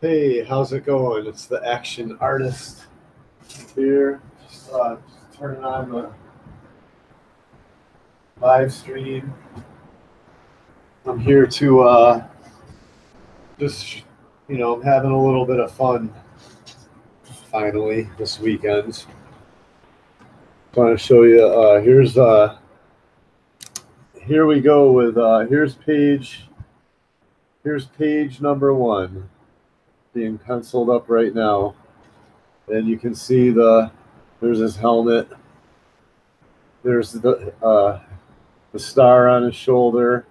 Hey, how's it going? It's the Action Artist here. Just turning on the live stream. I'm here to just, I'm having a little bit of fun finally this weekend. I want to show you. Here we go with here's page number 1 being penciled up right now, and you can see there's his helmet. There's the star on his shoulder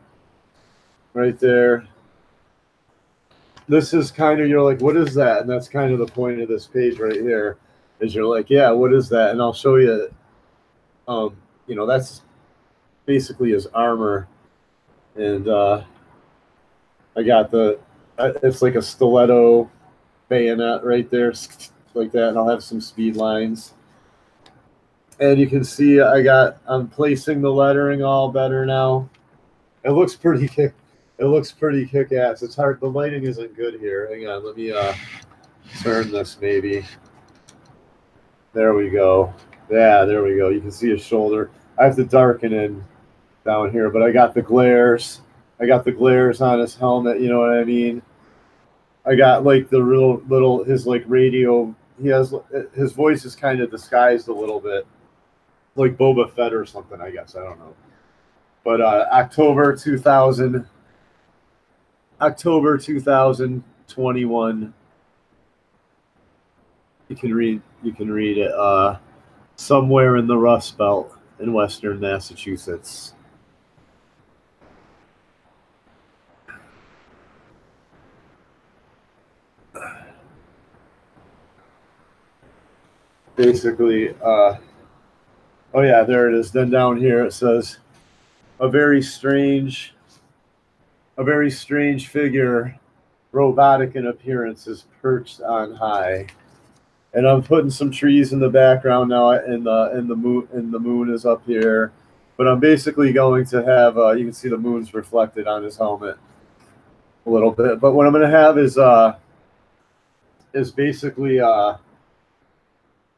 right there. This is kind of, you're like, what is that? And that's kind of the point of this page right here, is you're like, yeah, what is that? And I'll show you, that's basically his armor. And I got it's like a stiletto bayonet right there, like that. And I'll have some speed lines. And you can see I'm placing the lettering all better now. It looks pretty kick-ass. It's hard. The lighting isn't good here. Hang on. Let me turn this maybe. There we go. Yeah, there we go. You can see his shoulder. I have to darken in down here, but I got the glares. I got the glares on his helmet. You know what I mean? I got like the real little, his like radio. His voice is kind of disguised a little bit, like Boba Fett or something, I guess. I don't know. But October 2021. You can read it. Somewhere in the Rust Belt in Western Massachusetts. Basically, oh yeah, there it is. Then down here it says, a very strange figure, robotic in appearance, is perched on high. And I'm putting some trees in the background now, and the moon is up here. But I'm basically going to have you can see the moon's reflected on his helmet a little bit. But what I'm going to have is basically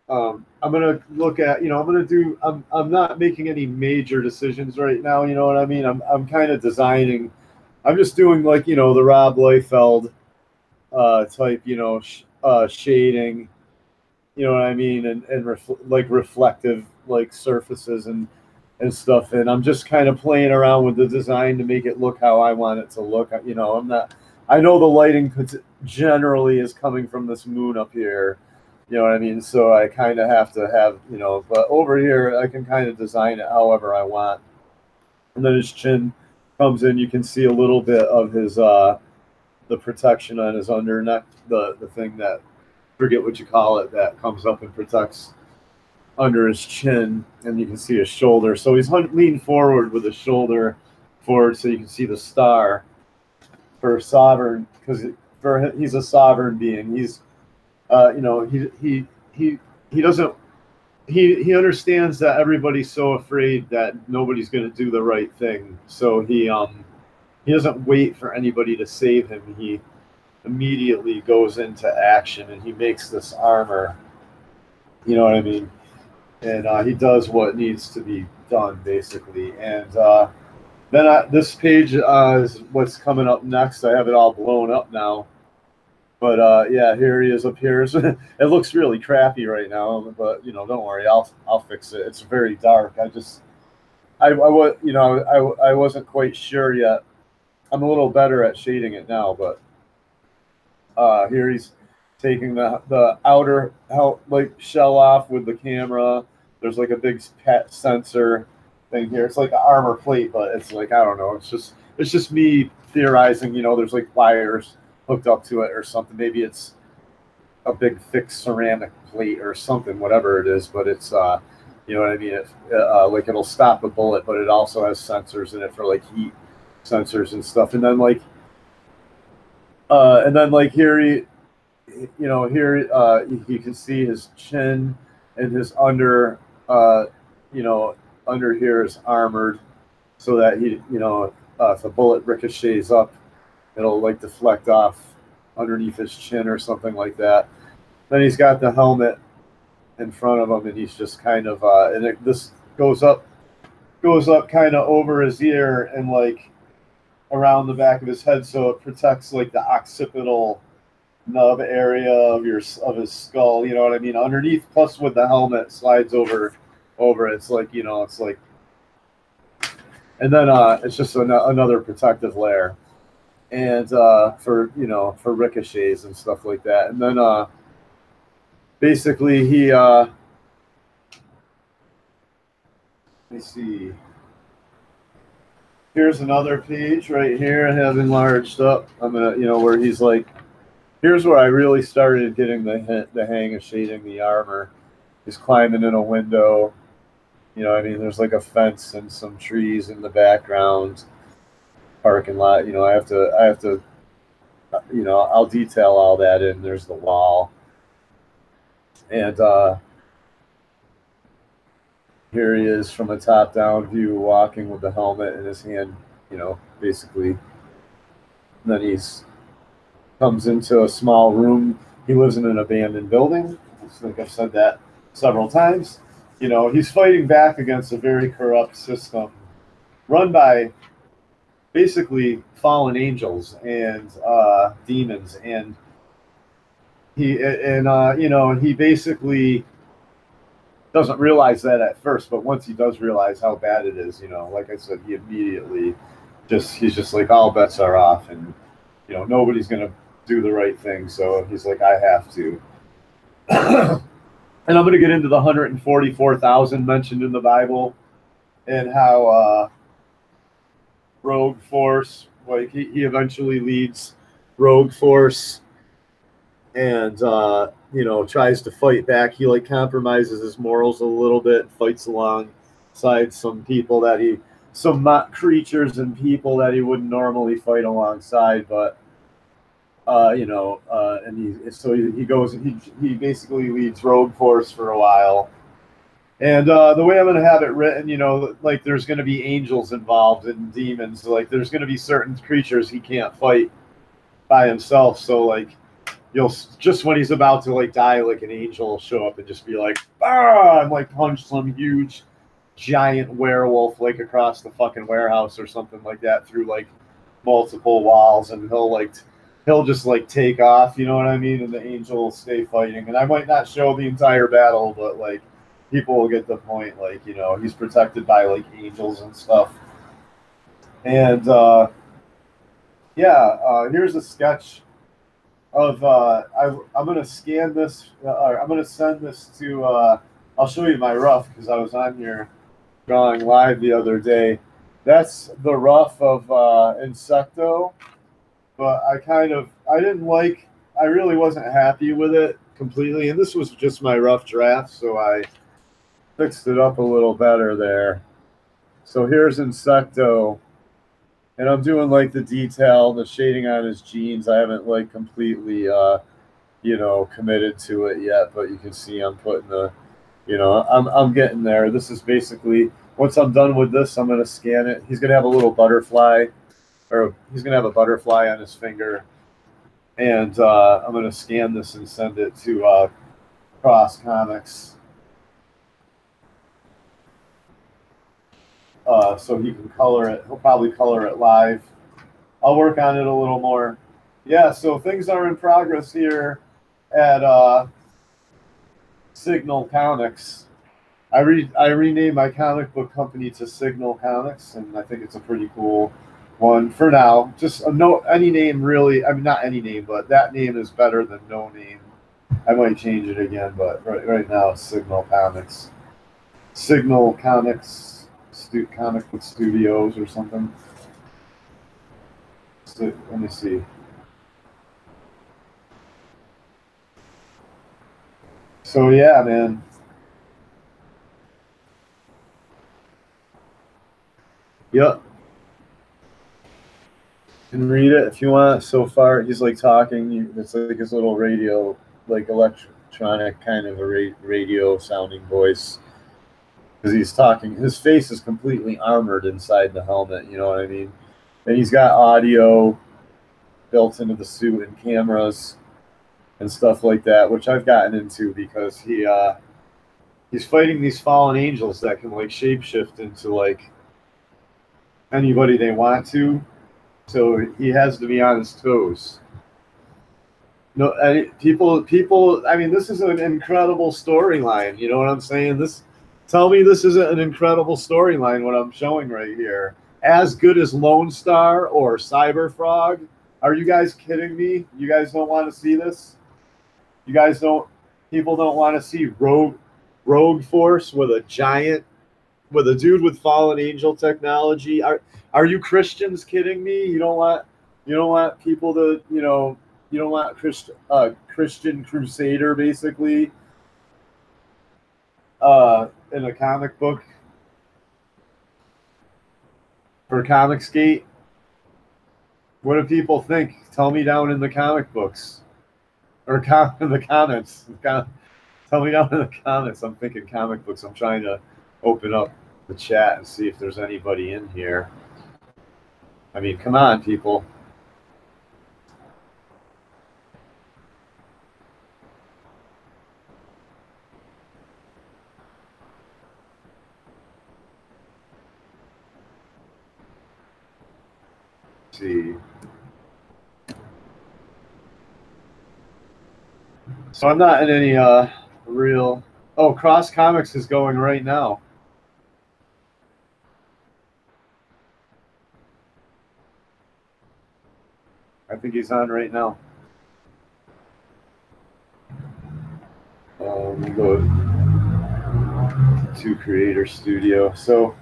I'm going to look at, I'm not making any major decisions right now. You know what I mean? I'm kind of designing. I'm just doing like, the Rob Liefeld type, shading, you know what I mean? And like reflective, like surfaces and stuff. And I'm just kind of playing around with the design to make it look how I want it to look. I know the lighting generally is coming from this moon up here. You know what I mean? So I kind of have to have, but over here I can kind of design it however I want. And then his chin comes in. You can see a little bit of his, the protection on his under neck, the thing that, forget what you call it, that comes up and protects under his chin. And you can see his shoulder. So he's leaned forward with his shoulder forward so you can see the star for sovereign, because he's a sovereign being. He's, he understands that everybody's so afraid that nobody's going to do the right thing. So he doesn't wait for anybody to save him. He immediately goes into action, and he makes this armor. You know what I mean? And he does what needs to be done, basically. And then this page is what's coming up next. I have it all blown up now. But yeah, here he is up here. It looks really crappy right now, but don't worry, I'll fix it. It's very dark. I wasn't quite sure yet. I'm a little better at shading it now, but here he's taking the outer shell off with the camera. There's like a big pet sensor thing here. It's like an armor plate, but it's like, I don't know. It's just me theorizing. There's like wires hooked up to it or something. Maybe it's a big thick ceramic plate or something, whatever it is, but it's you know what I mean, like it'll stop a bullet, but it also has sensors in it for like heat sensors and stuff. And then here you can see his chin, and his under under here is armored so that if a bullet ricochets up, it'll like deflect off underneath his chin or something like that. Then he's got the helmet in front of him, and he's just kind of this goes up kind of over his ear and like around the back of his head, so it protects like the occipital nub area of his skull. You know what I mean? Underneath, plus with the helmet slides over. It's like, you know, it's like, and then it's just another protective layer, and for, you know, for ricochets and stuff like that. And then basically he let me see. Here's another page right here I have enlarged up. I'm gonna, you know, where he's like, here's where I really started getting the hang of shading the armor. He's climbing in a window. You know, I mean, there's like a fence and some trees in the background, parking lot. You know, I have to, you know, I'll detail all that in. There's the wall, and here he is from a top-down view, walking with the helmet in his hand. You know, basically. And then he's comes into a small room. He lives in an abandoned building. I think I've said that several times. You know, he's fighting back against a very corrupt system run by basically fallen angels and demons. And you know, he basically doesn't realize that at first, but once he does realize how bad it is, you know, like I said, he immediately he's just like, all bets are off, and, you know, nobody's going to do the right thing. So he's like, I have to. And I'm going to get into the 144,000 mentioned in the Bible, and how Rogue Force, like he eventually leads Rogue Force, and you know, tries to fight back. He like compromises his morals a little bit, fights alongside some people that some creatures and people that he wouldn't normally fight alongside, but you know, and he goes and he basically leads Rogue Force for a while. And the way I'm going to have it written, you know, like there's going to be angels involved and demons. Like there's going to be certain creatures he can't fight by himself. So like you'll just when he's about to like die, like an angel will show up and just be like, ah, and like punch some huge giant werewolf like across the fucking warehouse or something like that through like multiple walls, and he'll just like take off, you know what I mean? And the angel will stay fighting. And I might not show the entire battle, but like people will get the point. Like, you know, he's protected by like angels and stuff. And here's a sketch of I'm gonna scan this. I'm gonna send this to. I'll show you my rough because I was on here drawing live the other day. That's the rough of Insecto, but I really wasn't happy with it completely, and this was just my rough draft, so I fixed it up a little better there. So here's Insecto, and I'm doing like the detail, the shading on his jeans. I haven't like completely, you know, committed to it yet, but you can see I'm putting the, you know, I'm getting there. This is basically, once I'm done with this, I'm going to scan it. He's going to have a little butterfly, or he's going to have a butterfly on his finger. And I'm going to scan this and send it to Cross Comics. So he can color it. He'll probably color it live. I'll work on it a little more. Yeah, so things are in progress here at Signal Comics. I renamed my comic book company to Signal Comics, and I think it's a pretty cool one for now. Just any name really. I mean, not any name, but that name is better than no name. I might change it again, but right now it's Signal Comics. Signal Comics. Comic book studios or something. So, let me see. So yeah, man. Yep. You can read it if you want. So far, he's like talking. It's like his little radio, like electronic kind of a radio sounding voice. Because he's talking, his face is completely armored inside the helmet, you know what I mean? And he's got audio built into the suit and cameras and stuff like that, which I've gotten into because he's fighting these fallen angels that can like shapeshift into like anybody they want to. So he has to be on his toes. No, people. I mean, this is an incredible storyline. You know what I'm saying? Tell me, this isn't an incredible storyline. What I'm showing right here, as good as Lone Star or Cyber Frog. Are you guys kidding me? You guys don't want to see this? You guys don't. People don't want to see Rogue Force with with a dude with fallen angel technology. Are you Christians kidding me? You don't want people to you don't want Christian Crusader basically in a comic book for Comicsgate. What do people think? Tell me down in the comic books or in the comments. Tell me down in the comments. I'm thinking comic books. I'm trying to open up the chat and see if there's anybody in here. I mean, come on, people. Let's see. So I'm not in any real. Oh, Cross Comics is going right now. I think he's on right now. We go to Creator Studio. So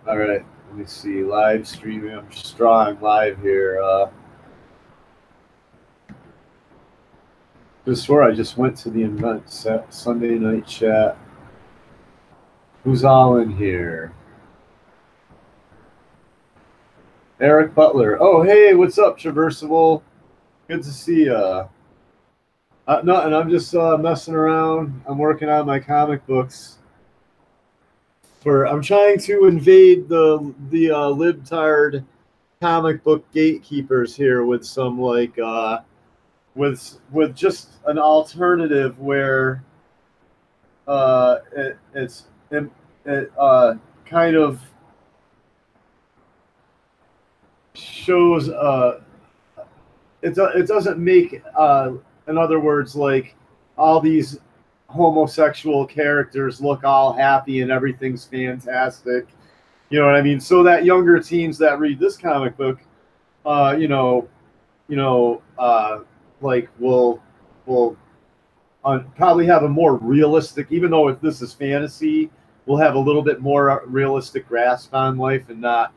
all right, let me see. Live streaming. I'm just drawing live here. Just swore I just went to the event Sunday night chat. Who's all in here? Eric Butler. Oh, hey, what's up, Traversable? Good to see ya. Nothing. I'm just messing around. I'm working on my comic books. I'm trying to invade the libtard comic book gatekeepers here with some like with just an alternative where it kind of shows it doesn't make in other words like all these homosexual characters look all happy and everything's fantastic, you know what I mean, so that younger teens that read this comic book like will probably have a more realistic, even though if this is fantasy, we'll have a little bit more realistic grasp on life and not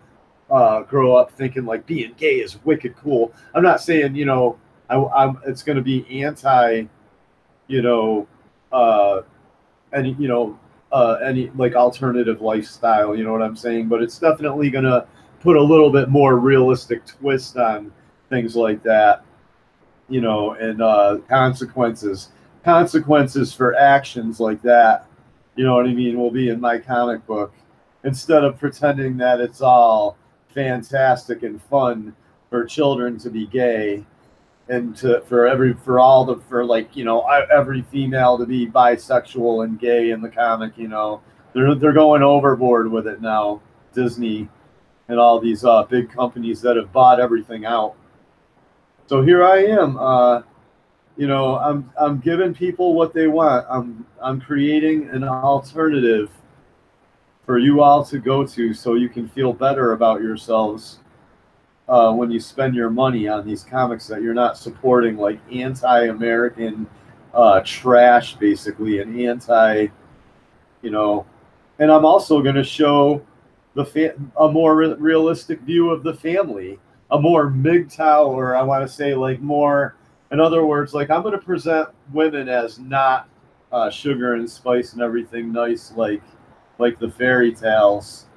grow up thinking like being gay is wicked cool. I'm not saying it's going to be anti any like alternative lifestyle, you know what I'm saying, but it's definitely going to put a little bit more realistic twist on things like that, and consequences for actions like that, you know what I mean, will be in my comic book instead of pretending that it's all fantastic and fun for children to be gay and for every female to be bisexual and gay in the comic. They're going overboard with it now, Disney and all these big companies that have bought everything out. So here I am, I'm giving people what they want. I'm creating an alternative for you all to go to so you can feel better about yourselves when you spend your money on these comics, that you're not supporting like anti-American trash, basically, and anti, you know. And I'm also going to show a more realistic view of the family, a more MGTOW, or I want to say like more, in other words, like I'm going to present women as not sugar and spice and everything nice, like the fairy tales.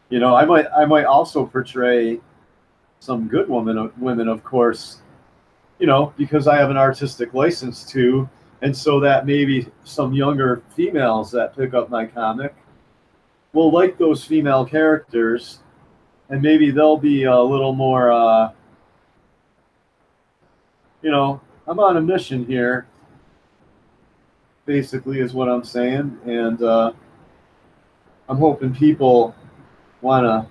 You know, I might also portray some good women, of course, you know, because I have an artistic license to, and so that maybe some younger females that pick up my comic will like those female characters, and maybe they'll be a little more, you know, I'm on a mission here, basically, is what I'm saying, and I'm hoping people want to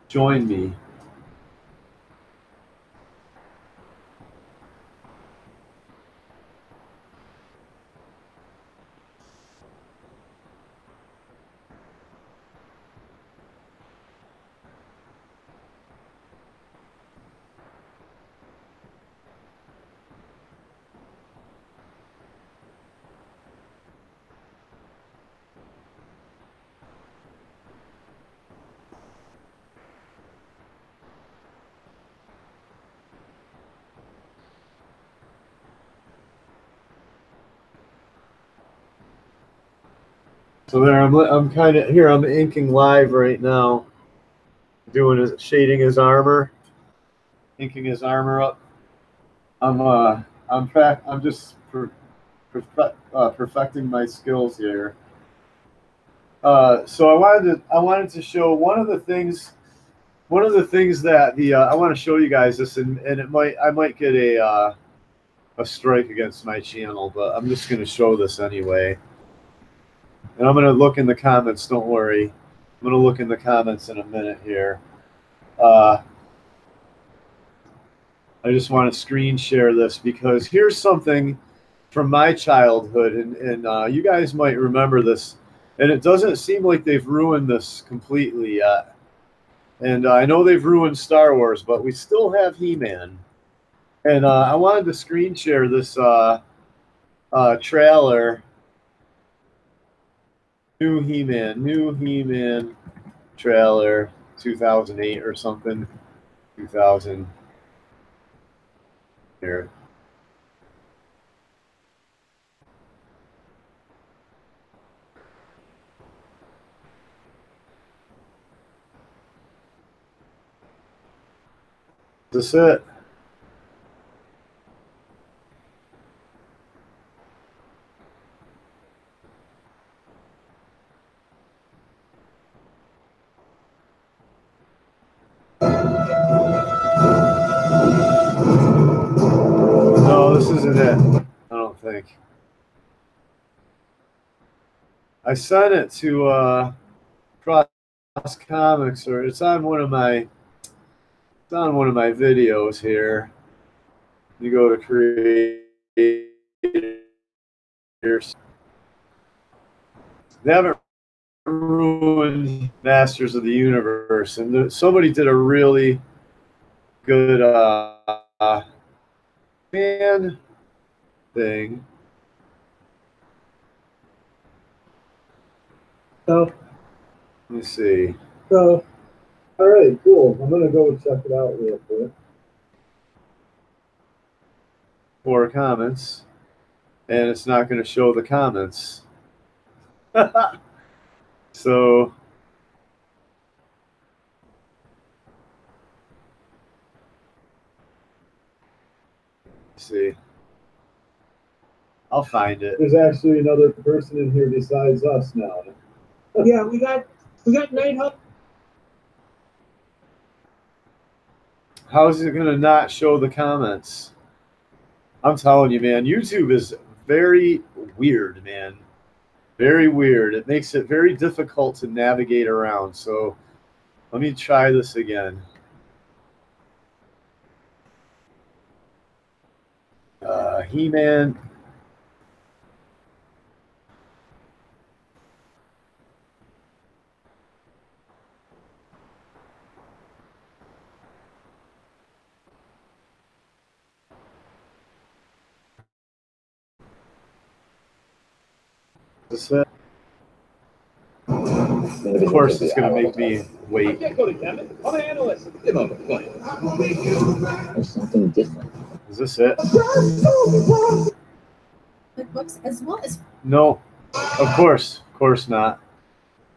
join me. So there, I'm kind of here. I'm inking live right now, shading his armor, inking his armor up. I'm just perfecting my skills here. So I wanted to show one of the things that the I want to show you guys this, and I might get a strike against my channel, but I'm just going to show this anyway. And I'm going to look in the comments. Don't worry, I'm going to look in the comments in a minute here. I just want to screen share this because here's something from my childhood, and you guys might remember this, and it doesn't seem like they've ruined this completely yet. And I know they've ruined Star Wars, but we still have He-Man. And I wanted to screen share this trailer. New He-Man trailer, 2008 or something. 2000. Here. Is this it? No, this isn't it. I don't think. I sent it to Cross Comics, or it's on one of my videos here. You go to creators. They haven't ruined Masters of the Universe, and somebody did a really good fan thing. So, let me see. So, all right, cool. I'm gonna go check it out real quick. 4 comments, and it's not going to show the comments. So, let's see. I'll find it. There's actually another person in here besides us now. Yeah, we got Nighthawk. How is it going to not show the comments? I'm telling you, man, YouTube is very weird, man. Very weird. It makes it very difficult to navigate around. So let me try this again. He-Man. Is this it? Of course, it's going to make me wait. Can't go to Kevin. I'm an analyst. Give him a plan. There's something different. Is this it? QuickBooks as well as No, of course not.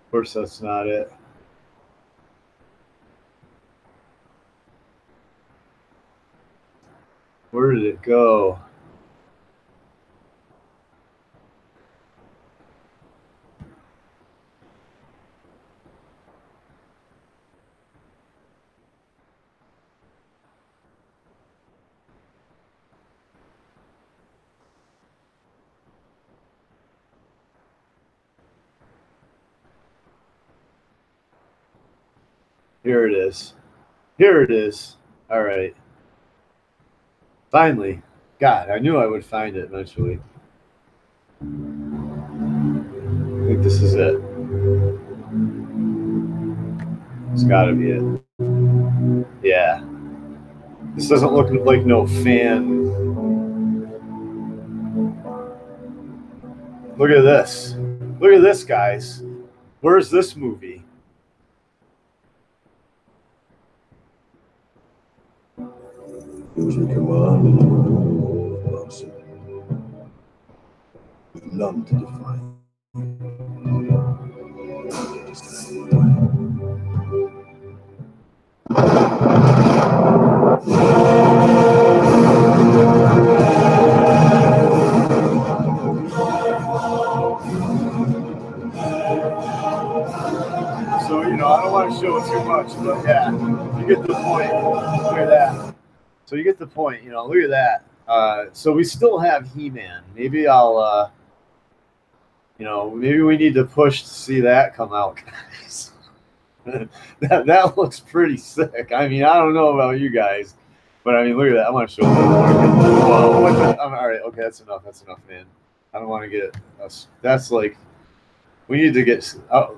Of course, that's not it. Where did it go? Here it is. Here it is. All right. Finally. God, I knew I would find it eventually. I think this is it. It's got to be it. Yeah. This doesn't look like no fan. Look at this. Look at this, guys. Where's this movie? Usually command and answer. None to define. So, you know, I don't want to show too much, but yeah, you get the point. Look at that. So you get the point, you know, look at that. So we still have He-Man. Maybe I'll, you know, maybe we need to push to see that come out, guys. that looks pretty sick. I mean, I don't know about you guys, but I mean, look at that. I want to show you. Whoa, what the, all right, okay, that's enough. That's enough, man. I don't want to get us. That's like, we need to get,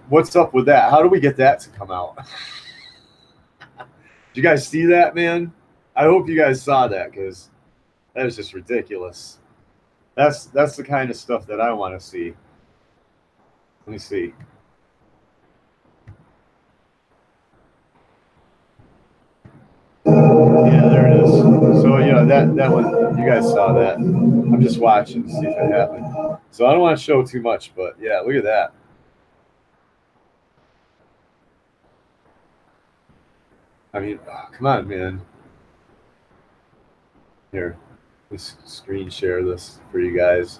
what's up with that? How do we get that to come out? Did you guys see that, man? I hope you guys saw that, because that is just ridiculous. That's the kind of stuff that I want to see. Let me see. Yeah, there it is. So, you know, that one, you guys saw that. I'm just watching to see if it happened. So I don't want to show too much, but yeah, look at that. I mean, oh, come on, man. Here, let's screen share this for you guys.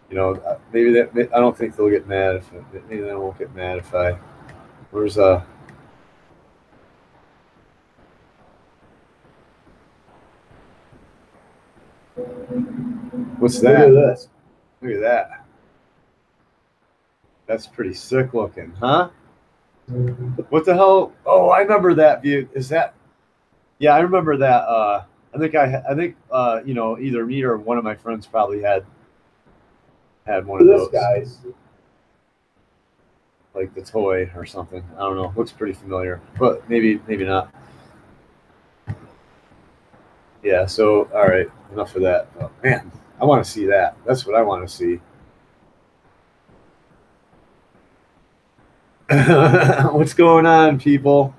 You know, maybe that, I don't think they'll get mad if, maybe they won't get mad if I, where's what's that? Look at this. Look at that. That's pretty sick looking, huh? What the hell? Oh, I remember that view. Is that? Yeah, I remember that. I think you know, either me or one of my friends probably had one of those guys. like the toy or something. I don't know. Looks pretty familiar, but maybe not. Yeah. So, all right, enough of that. Oh, man, I want to see that. That's what I want to see. What's going on, people?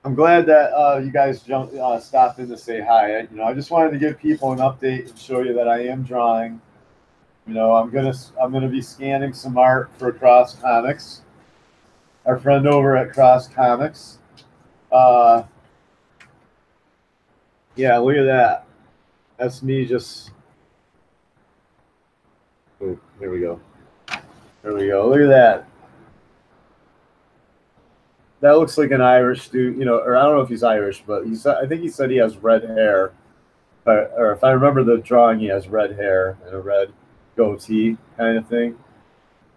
I'm glad that you guys stopped in to say hi. You know, I just wanted to give people an update and show you that I am drawing. You know, I'm gonna be scanning some art for Cross Comics, our friend over at Cross Comics. Yeah, look at that. That's me just. Oh, here we go. There we go. Look at that. That looks like an Irish dude, you know, or I don't know if he's Irish, but I think he said he has red hair. Or if I remember the drawing, he has red hair and a red goatee kind of thing.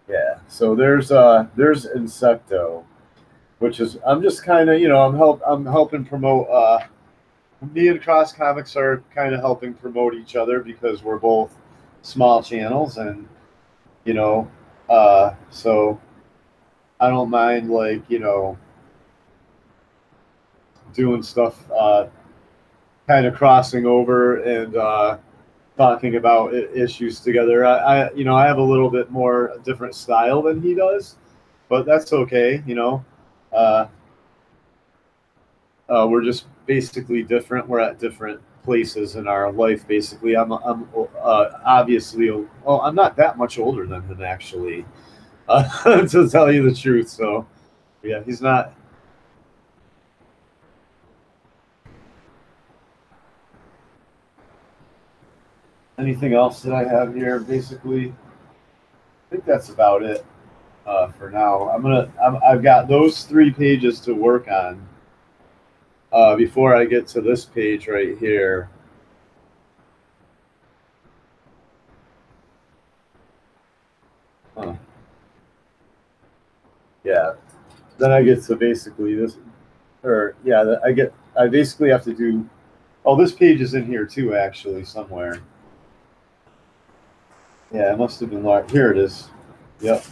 Yeah. So there's Insecto, which is, I'm just kind of, you know, I'm helping promote. Me and Cross Comics are kind of helping promote each other because we're both small channels, and you know, so I don't mind, like, you know, doing stuff, kind of crossing over and talking about issues together. You know, I have a little bit more different style than he does, but that's okay. You know, we're just basically different. We're at different places in our life. Basically, I'm obviously, well, I'm not that much older than him actually, to tell you the truth. So, yeah, he's not. Anything else that I have here? Basically, I think that's about it for now. I've got those 3 pages to work on before I get to this page right here. Yeah. Then I get to basically this, or yeah, I basically have to do. Oh, this page is in here too, actually, somewhere. Yeah, it must have been large. Here it is. Yep.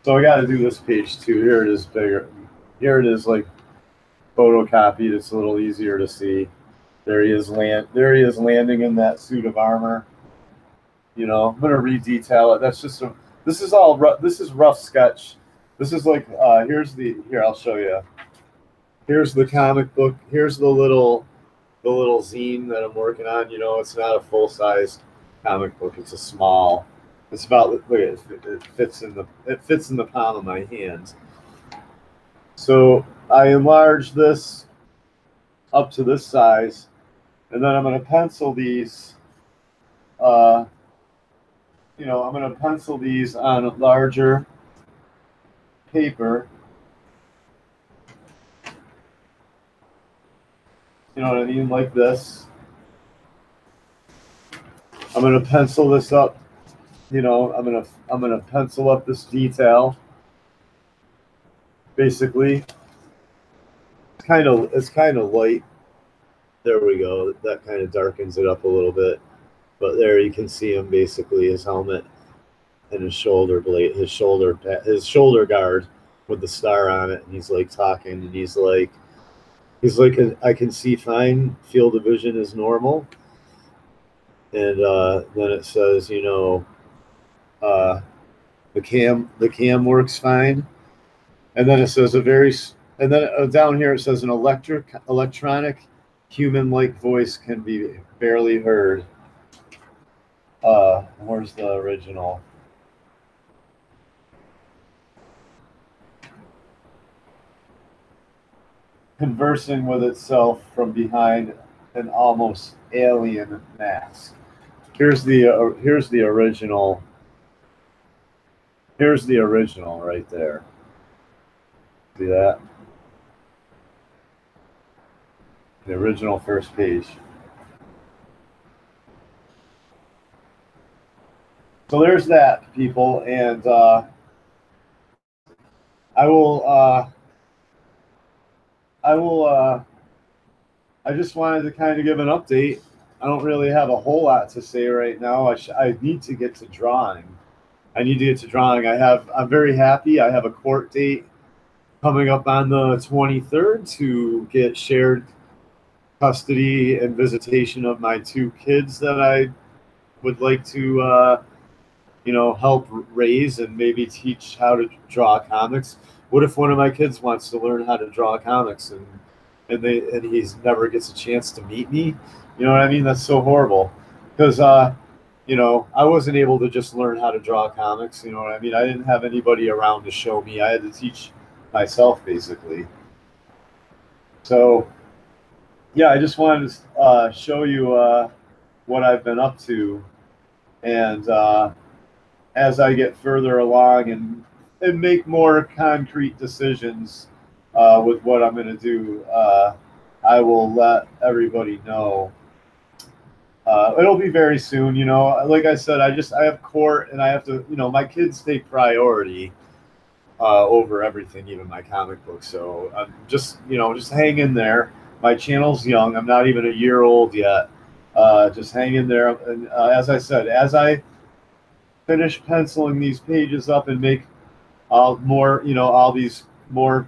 So I got to do this page too. Here it is bigger. Here it is, like photocopied. It's a little easier to see. There he is landing in that suit of armor. You know, I'm gonna redetail it. That's just this is all rough. This is rough sketch. This is like here I'll show you. Here's the comic book. Here's the little zine that I'm working on. You know, it's not a full size comic book. It's a small. It's about, look at it. It fits in the palm of my hand. So I enlarge this up to this size, and then I'm going to pencil these. You know, I'm going to pencil these on larger paper. You know what I mean? Like this. I'm going to pencil this up. You know, I'm gonna pencil up this detail. Basically, it's kind of light. There we go. That kind of darkens it up a little bit. But there you can see him, basically his helmet and his shoulder blade, his shoulder guard with the star on it, and he's like talking, and he's like, I can see fine. Field of vision is normal. And then it says, you know, the cam works fine. And then it says down here it says an electronic human-like voice can be barely heard. Where's the original? Conversing with itself from behind an almost alien mask. Here's the original. Here's the original right there. See that? The original first page. So there's that, people, and I just wanted to kind of give an update. I don't really have a whole lot to say right now. I need to get to drawing. I'm very happy. I have a court date coming up on the 23rd to get shared custody and visitation of my 2 kids that I would like to, you know, help raise and maybe teach how to draw comics. What if one of my kids wants to learn how to draw comics and he's never gets a chance to meet me? You know what I mean? That's so horrible. Because you know, I wasn't able to just learn how to draw comics. You know what I mean? I didn't have anybody around to show me. I had to teach myself, basically. So, yeah, I just wanted to show you what I've been up to. And as I get further along and make more concrete decisions with what I'm going to do, I will let everybody know. It'll be very soon, you know. Like I said, I have court, and I have to, you know, my kids take priority over everything, even my comic book. So I'm just, you know, just hang in there. My channel's young. I'm not even a year old yet. Just hang in there. And as I said, as I finish penciling these pages up and make more, you know, all these more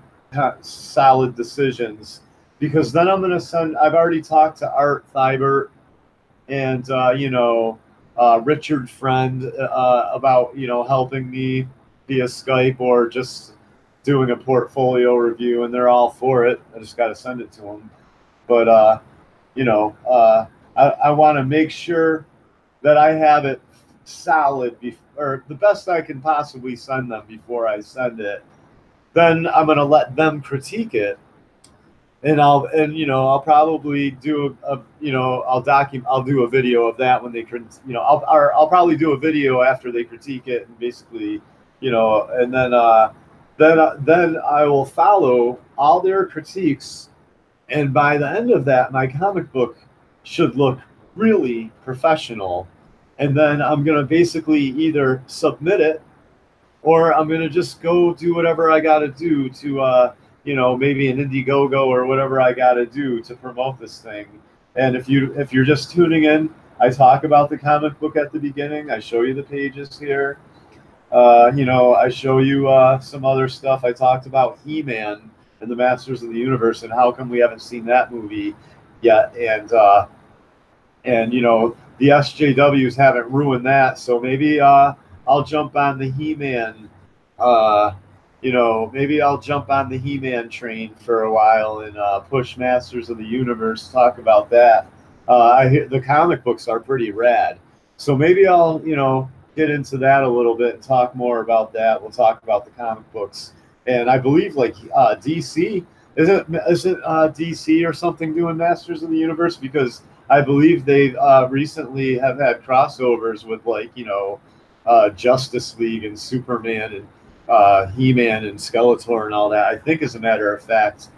solid decisions, because then I'm going to send. I've already talked to Art Thibert and Richard Friend about helping me via Skype or just doing a portfolio review, and they're all for it. I just got to send it to them. But I want to make sure that I have it solid, or the best I can possibly send them before I send it. Then I'm going to let them critique it, and I'll probably do I'll do a video of that when they I'll probably do a video after they critique it, and basically and then I will follow all their critiques, and by the end of that, my comic book should look really professional. And then I'm going to basically either submit it, or I'm going to just go do whatever I got to do to, maybe an Indiegogo or whatever I got to do to promote this thing. And if you're just tuning in, I talk about the comic book at the beginning. I show you the pages here. I show you some other stuff. I talked about He-Man and the Masters of the Universe and how come we haven't seen that movie yet. And the SJWs haven't ruined that, so maybe I'll jump on the He-Man. Maybe I'll jump on the He-Man train for a while and push Masters of the Universe. Talk about that. I hear the comic books are pretty rad, so maybe I'll get into that a little bit and talk more about that. We'll talk about the comic books, and I believe DC isn't DC or something doing Masters of the Universe, because I believe they recently have had crossovers with Justice League and Superman and He-Man and Skeletor and all that. I think, as a matter of fact,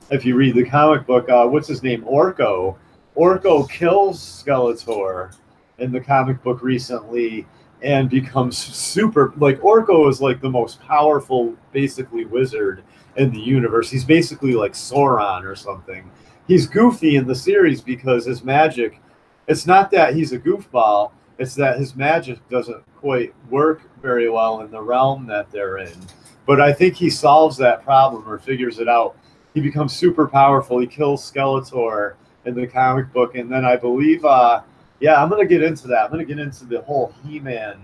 if you read the comic book, what's his name? Orko. Orko kills Skeletor in the comic book recently and becomes super. Orko is the most powerful, basically, wizard in the universe. He's basically like Sauron or something. He's goofy in the series because his magic, it's not that he's a goofball, it's that his magic doesn't quite work very well in the realm that they're in. But I think he solves that problem or figures it out. He becomes super powerful. He kills Skeletor in the comic book. And then I believe, I'm going to get into that. I'm going to get into the whole He-Man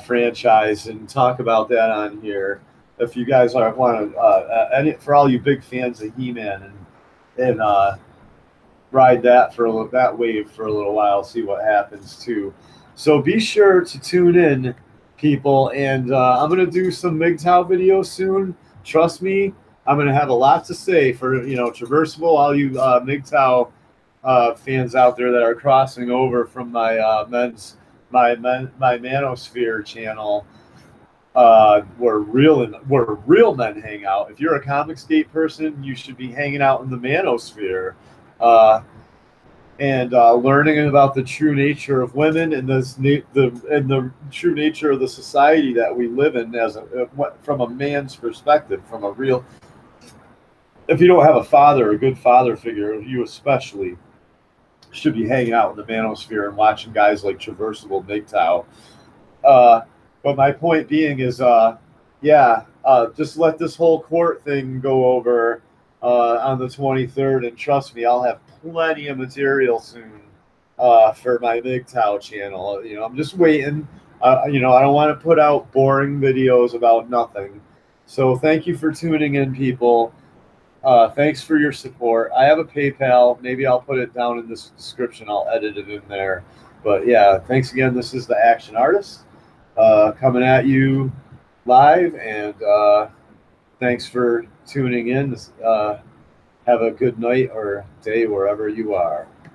franchise and talk about that on here. If you guys want to, for all you big fans of He-Man, and ride that wave for a little while, see what happens too. So be sure to tune in, people, and I'm gonna do some MGTOW videos soon. Trust me, I'm gonna have a lot to say for Traversable, all you MGTOW fans out there that are crossing over from my Manosphere channel. Where real men hang out. If you're a Comicsgate person, you should be hanging out in the Manosphere, and learning about the true nature of women and the true nature of the society that we live in from a man's perspective, from a real. If you don't have a good father figure, you especially should be hanging out in the Manosphere and watching guys like Traversable, MGTOW. But my point being is, just let this whole court thing go over on the 23rd, and trust me, I'll have plenty of material soon for my MGTOW channel. I'm just waiting. I don't want to put out boring videos about nothing. So thank you for tuning in, people. Thanks for your support. I have a PayPal. Maybe I'll put it down in this description. I'll edit it in there. But yeah, thanks again. This is the Action Artist. Coming at you live, and thanks for tuning in. Have a good night or day wherever you are.